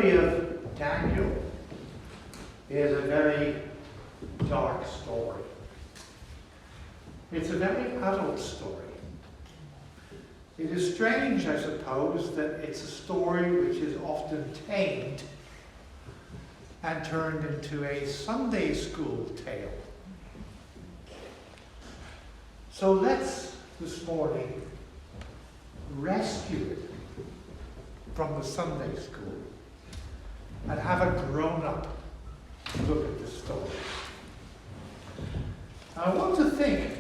story of Daniel is a very dark story. It's a very adult story. It is strange, I suppose, that it's a story which is often tamed and turned into a Sunday school tale. So let's, this morning, rescue it from the Sunday school and have a grown-up look at the story. I want to think,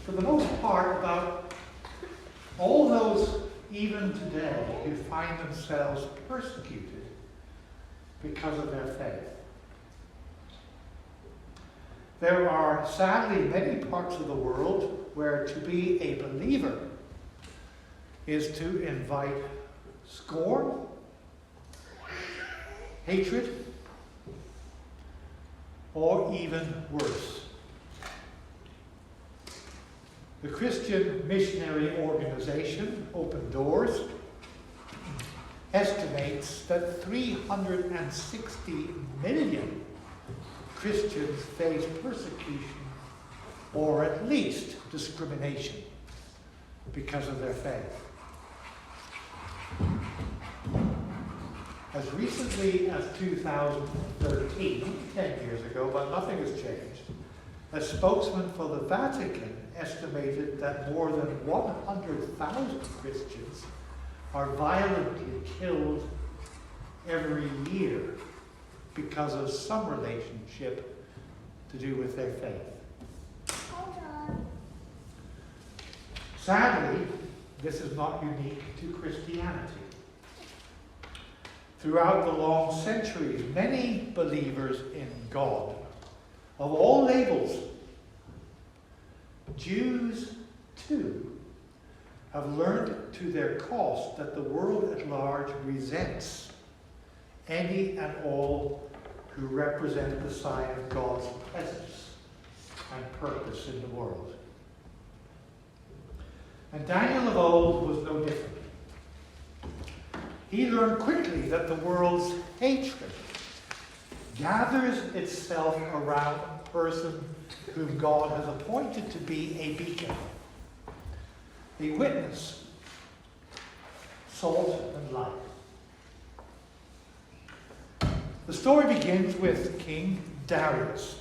for the most part, about all those, even today, who find themselves persecuted because of their faith. There are sadly many parts of the world where to be a believer is to invite scorn, hatred, or even worse. The Christian missionary organization, Open Doors, estimates that 360 million Christians face persecution or at least discrimination because of their faith. As recently as 2013, 10 years ago, but nothing has changed, a spokesman for the Vatican estimated that more than 100,000 Christians are violently killed every year because of some relationship to do with their faith. Sadly, this is not unique to Christianity. Throughout the long centuries, many believers in God, of all labels, Jews too, have learned to their cost that the world at large resents any and all who represent the sign of God's presence and purpose in the world. And Daniel of old was no different. He learned quickly that the world's hatred gathers itself around a person whom God has appointed to be a beacon, a witness, salt and light. The story begins with King Darius,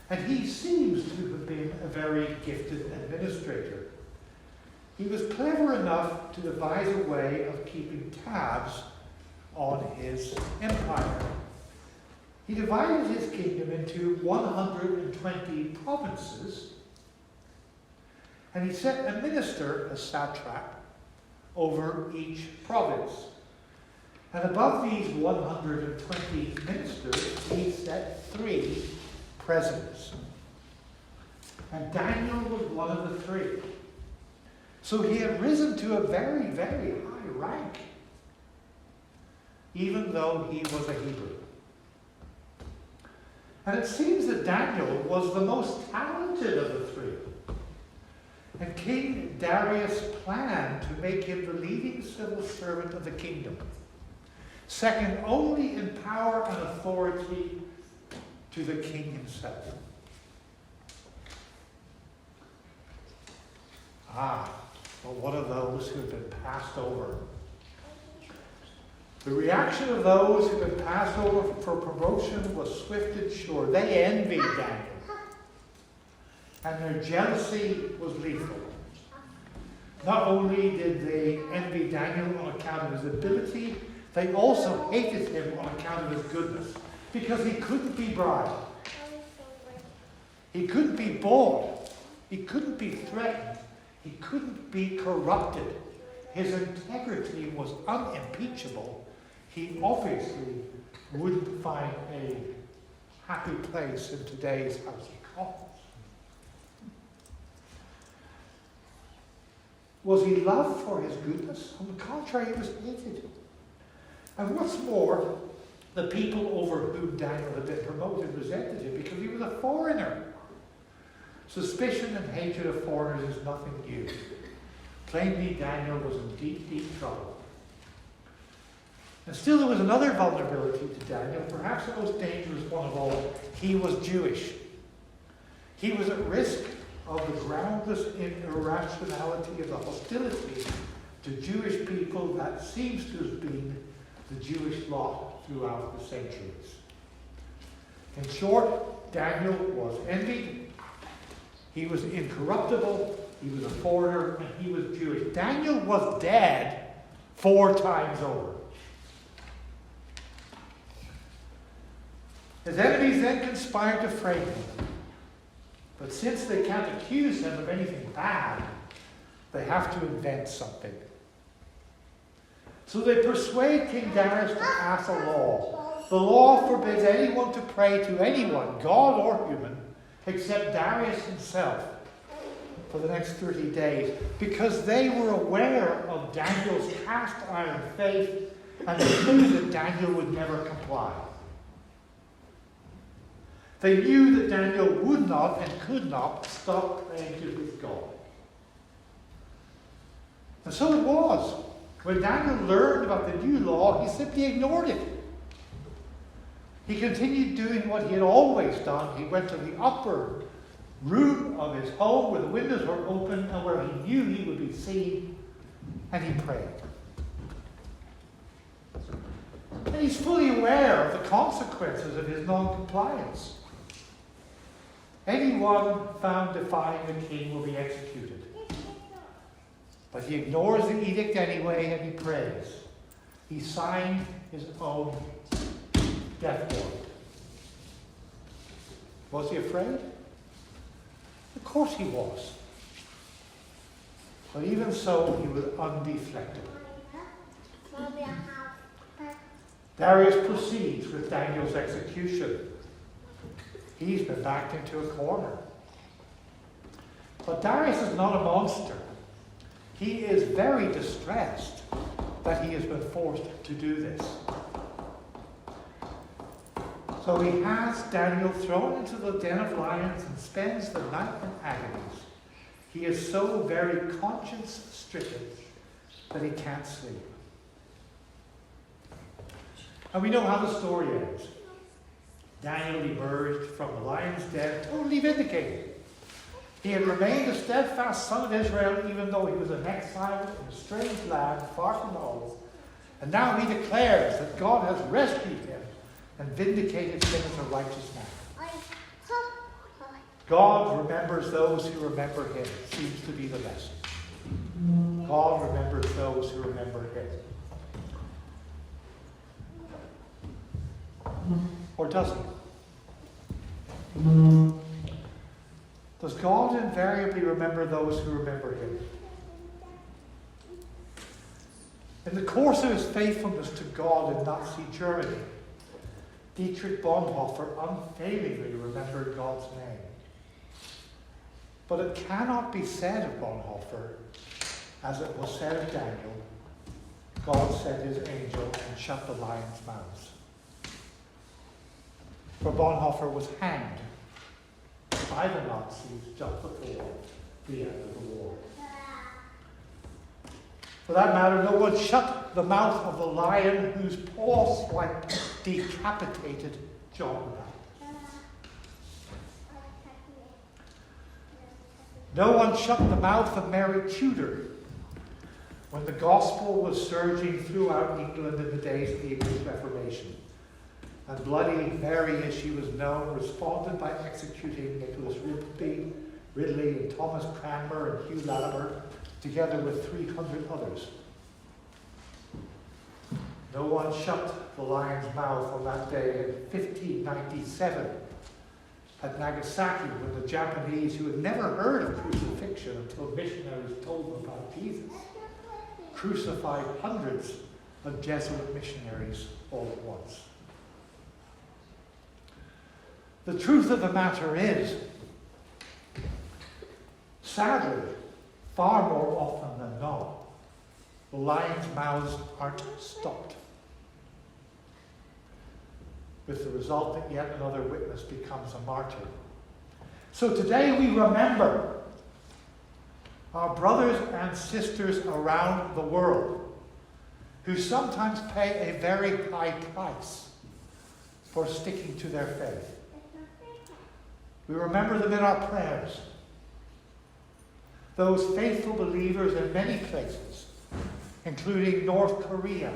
and he seems to have been a very gifted administrator. He was clever enough to devise a way of keeping tabs on his empire. He divided his kingdom into 120 provinces, and he set a minister, a satrap, over each province. And above these 120 ministers, he set 3 presidents. And Daniel was one of the 3. So he had risen to a very, very high rank, even though he was a Hebrew. And it seems that Daniel was the most talented of the 3. And King Darius planned to make him the leading civil servant of the kingdom, second only in power and authority to the king himself. But what of those who have been passed over? The reaction of those who have been passed over for promotion was swift and sure. They envied Daniel, and their jealousy was lethal. Not only did they envy Daniel on account of his ability, they also hated him on account of his goodness, because he couldn't be bribed. He couldn't be bought. He couldn't be threatened. He couldn't be corrupted. His integrity was unimpeachable. He obviously wouldn't find a happy place in today's House of Commons. Was he loved for his goodness? On the contrary, he was hated. And what's more, the people over whom Daniel had been promoted resented him because he was a foreigner. Suspicion and hatred of foreigners is nothing new. Plainly, Daniel was in deep, deep trouble. And still there was another vulnerability to Daniel, perhaps the most dangerous one of all. He was Jewish. He was at risk of the groundless irrationality of the hostility to Jewish people that seems to have been the Jewish lot throughout the centuries. In short, Daniel was envied, he was incorruptible, he was a foreigner, and he was Jewish. Daniel was dead 4 times over. His enemies then conspired to frame him. But since they can't accuse him of anything bad, they have to invent something. So they persuade King Darius to pass a law. The law forbids anyone to pray to anyone, God or human, except Darius himself for the next 30 days, because they were aware of Daniel's cast iron faith and they knew that Daniel would never comply. They knew that Daniel would not and could not stop praying to his God. And so it was. When Daniel learned about the new law, he simply ignored it. He continued doing what he had always done. He went to the upper room of his home where the windows were open and where he knew he would be seen, and he prayed. And he's fully aware of the consequences of his non-compliance. Anyone found defying the king will be executed. But he ignores the edict anyway and he prays. He signed his own death warrant. Was he afraid? Of course he was. But even so, he was undeflected. Darius proceeds with Daniel's execution. He's been backed into a corner. But Darius is not a monster. He is very distressed that he has been forced to do this. So he has Daniel thrown into the den of lions and spends the night in agonies. He is so very conscience-stricken that he can't sleep. And we know how the story ends. Daniel emerged from the lion's den totally vindicated. He had remained a steadfast son of Israel even though he was an exile in a strange land far from home. And now he declares that God has rescued him and vindicated him as a righteous man. God remembers those who remember him, seems to be the lesson. God remembers those who remember him. Or does he? Does God invariably remember those who remember him? In the course of his faithfulness to God in Nazi Germany, Dietrich Bonhoeffer unfailingly remembered God's name. But it cannot be said of Bonhoeffer, as it was said of Daniel, God sent his angel and shut the lions' mouths. For Bonhoeffer was hanged by the Nazis just before the end of the war. For that matter, no one shut the mouth of the lion whose paw swipe decapitated John the Baptist. No one shut the mouth of Mary Tudor when the gospel was surging throughout England in the days of the English Reformation. And Bloody Mary, as she was known, responded by executing Nicholas Ridley and Thomas Cranmer and Hugh Latimer, together with 300 others. No one shut the lion's mouth on that day in 1597 at Nagasaki, when the Japanese, who had never heard of crucifixion until missionaries told them about Jesus, crucified hundreds of Jesuit missionaries all at once. The truth of the matter is, sadly, far more often than not, the lions' mouths aren't stopped, with the result that yet another witness becomes a martyr. So today we remember our brothers and sisters around the world who sometimes pay a very high price for sticking to their faith. We remember them in our prayers. Those faithful believers in many places, including North Korea,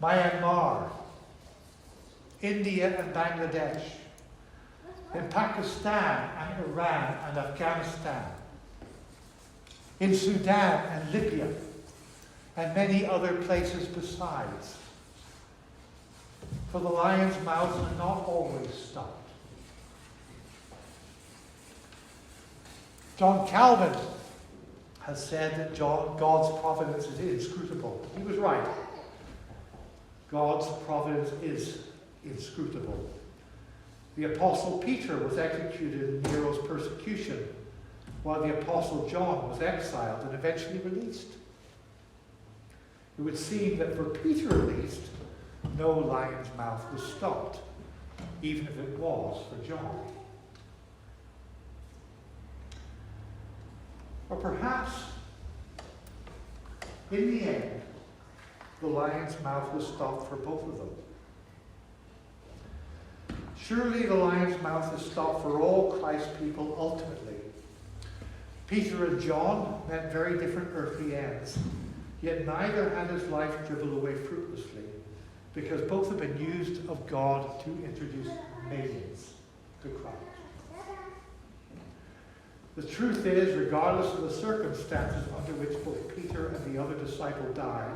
Myanmar, India and Bangladesh, in Pakistan and Iran and Afghanistan, in Sudan and Libya, and many other places besides. For the lion's mouths are not always stopped. John Calvin has said that God's providence is inscrutable. He was right. God's providence is inscrutable. The Apostle Peter was executed in Nero's persecution, while the Apostle John was exiled and eventually released. It would seem that for Peter at least, no lion's mouth was stopped, even if it was for John. Or perhaps, in the end, the lion's mouth was stopped for both of them. Surely the lion's mouth is stopped for all Christ's people ultimately. Peter and John met very different earthly ends, yet neither had his life dribbled away fruitlessly, because both have been used of God to introduce millions to Christ. The truth is, regardless of the circumstances under which both Peter and the other disciple died,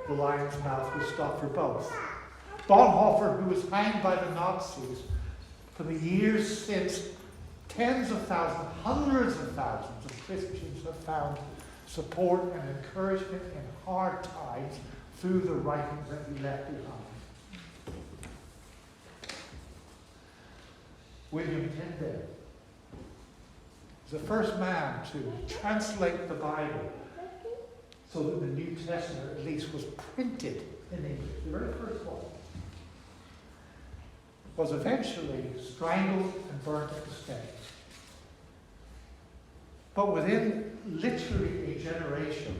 the lion's mouth was stopped for both. Bonhoeffer, who was hanged by the Nazis, for the years since, tens of thousands, hundreds of thousands of Christians have found support and encouragement in hard times through the writings that he left behind. William Tyndale was the first man to translate the Bible so that the New Testament at least was printed in English. The very first one was eventually strangled and burnt at the stake. But within literally a generation,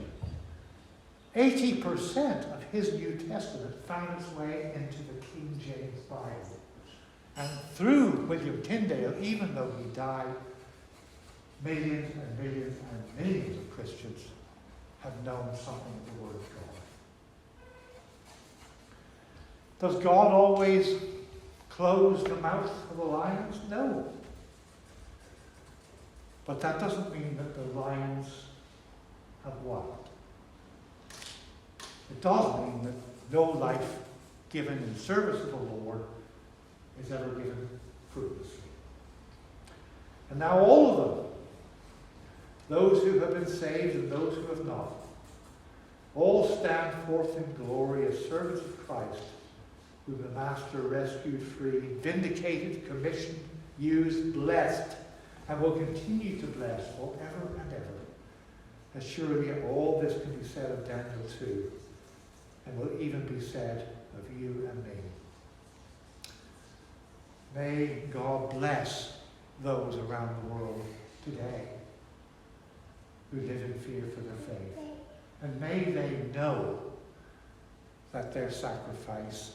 80% of his New Testament found its way into the King James Bible. And through William Tyndale, even though he died, millions and millions and millions of Christians have known something of the Word of God. Does God always close the mouth of the lions? No. But that doesn't mean that the lions have won. It does mean that no life given in service of the Lord is ever given fruitlessly. And now all of them, those who have been saved and those who have not, all stand forth in glory as servants of Christ, whom the Master rescued free, vindicated, commissioned, used, blessed, and will continue to bless forever and ever. As surely all this can be said of Daniel too, and will even be said of you and me. May God bless those around the world today who live in fear for their faith. And may they know that their sacrifice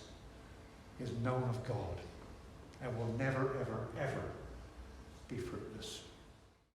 is known of God and will never, ever, ever be fruitless.